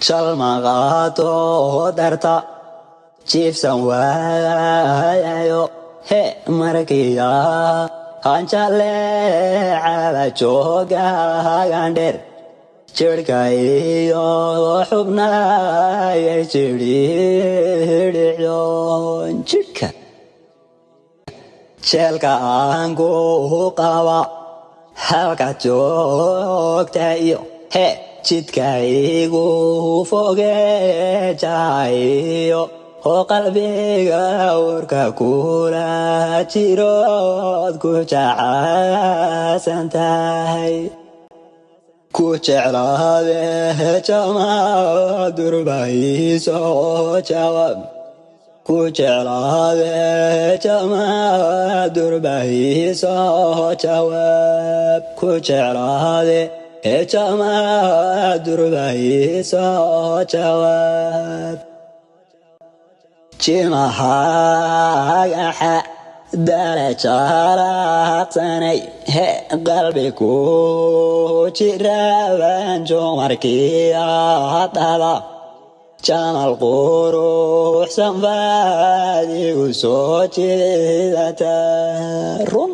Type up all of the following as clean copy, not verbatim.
shalmaqaato darta jiifsan waayayo he markiya hanjaleecada joogaagan dheer jirhka iyo xubnaya jiridhicyoon jidhka jeelka aan ku qaba halka joogta iyo he jidka igu fogeejayo oo qalbiga warka kula jirood ku jacaysan tahay ku jeclaade jamac durbayso jawaab ku jeclaade jamac durbayso jawaab ku jeclaade jamac durbayso jawaab jimahagaxa darajalaqsanay he qalbi ku jiraban jumarkii hadala jamal quruxsan baad igu soo jeedata run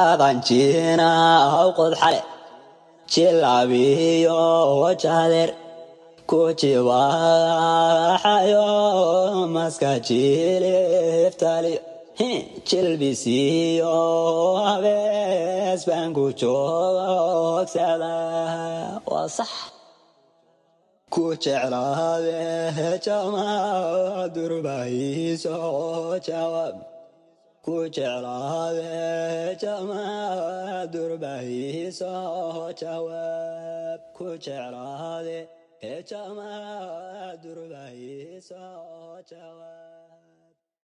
adan jina qodxale jilabiyo jadeer ku jiwaxayo maska jiliftaliyo jilbisiyo habees baan ku joogsada waa sax ku jeclaade jamac durbayso jawaab ku jeclaade jamac durbayso jawaab ku jeclaade jamac durbayso jawaab